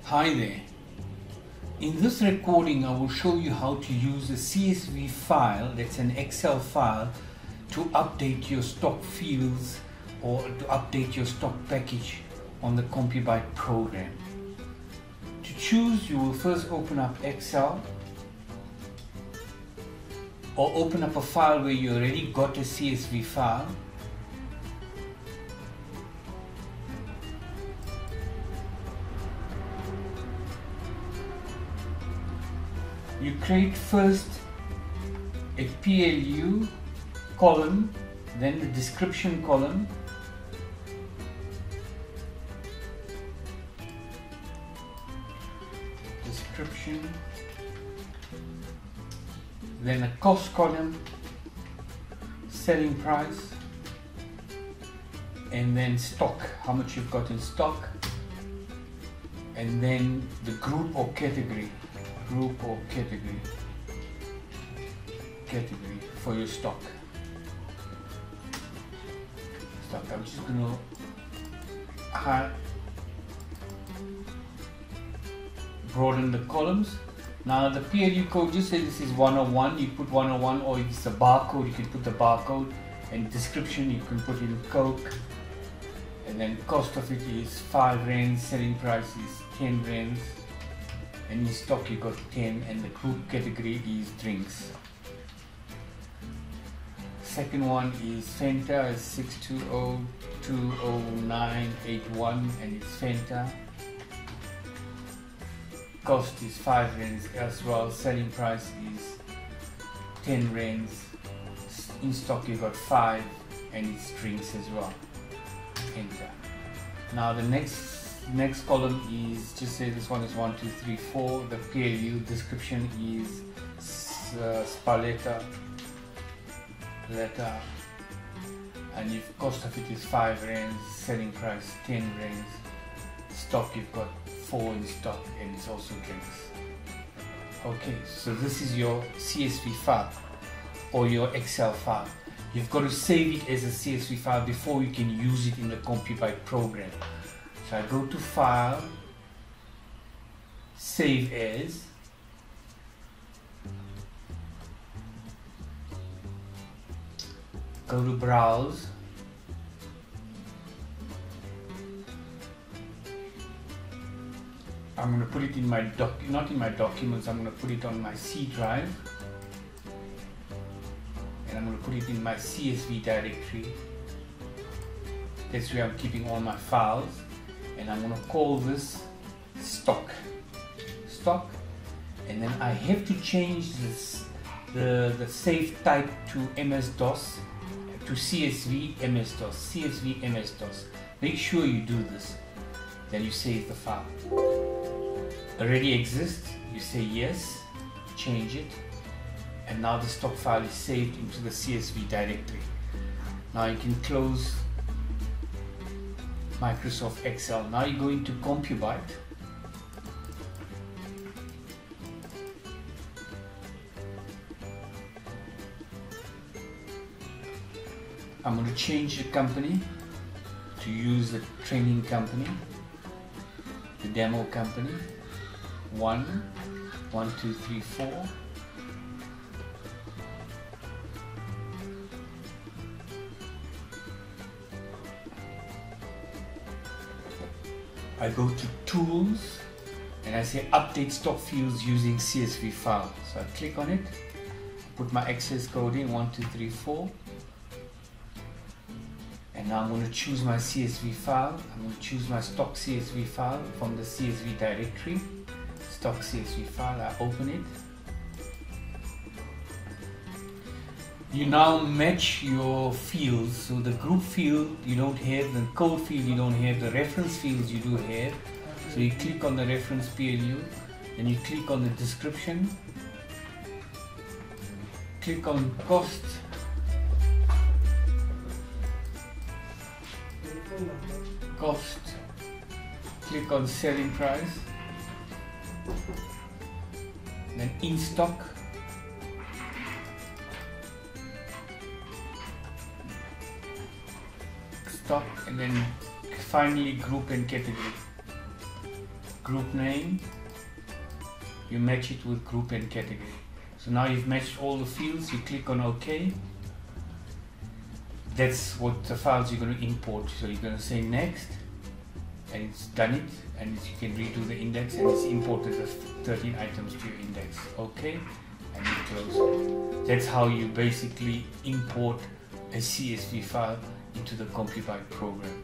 Hi there. In this recording I will show you how to use a CSV file, that's an Excel file, to update your stock fields or to update your stock package on the CompuByte program. To choose, you will first open up Excel or open up a file where you already got a CSV file. You create first a PLU column, then the description column, then a cost column, selling price, and then stock, how much you've got in stock, and then the group or category for your stock. I'm just going to broaden the columns. Now the PLU code just says this is 101, you put 101, or if it's a barcode you can put the barcode, and description you can put in Coke, and then cost of it is 5 rands, selling price is 10 rands, and in stock you got 10, and the group category is drinks. Second one is Fanta, is 620-20981, and it's Fanta. Cost is 5 rands as well, selling price is 10 rands, in stock you got 5, and it's drinks as well. Enter. Now the next column is, just say this one is 1, 2, 3, 4. The PLU description is Spaletta letter, and if cost of it is 5 rands, selling price 10 rands, stock you've got 4 in stock, and it's also drinks. Okay, so this is your CSV file or your Excel file. You've got to save it as a CSV file before you can use it in the CompuByte program. So I go to File, Save As, go to Browse, I'm going to put it in my not in my documents, I'm going to put it on my C drive, and I'm going to put it in my CSV directory. That's where I'm keeping all my files, and I'm going to call this stock, and then I have to change this the save type to MS-DOS, to CSV MS-DOS, CSV MS-DOS. Make sure you do this, then you save the file. Already exists, you say yes, change it, and now the stock file is saved into the CSV directory. Now you can close Microsoft Excel. Now you go into CompuByte, I'm going to change the company to use the training company, the demo company, 1, 2, 3, 4. I go to Tools, and I say Update Stock Fields using CSV file. So I click on it, put my access code in, 1, 2, 3, 4. And now I'm going to choose my CSV file. I'm going to choose my stock CSV file from the CSV directory. Stock CSV file, I open it. You now match your fields. So the group field you don't have, the code field you don't have, the reference fields you do have. So you click on the reference PLU, then you click on the description, click on cost, click on selling price, then in stock, and then finally group and category. group name, you match it with group and category. So now you've matched all the fields, you click on OK. That's what the files you're going to import. So you're going to say next, and it's done it, and you can redo the index, and it's imported as 13 items to your index. OK, and you close. That's how you basically import a CSV file into the CompuByte program.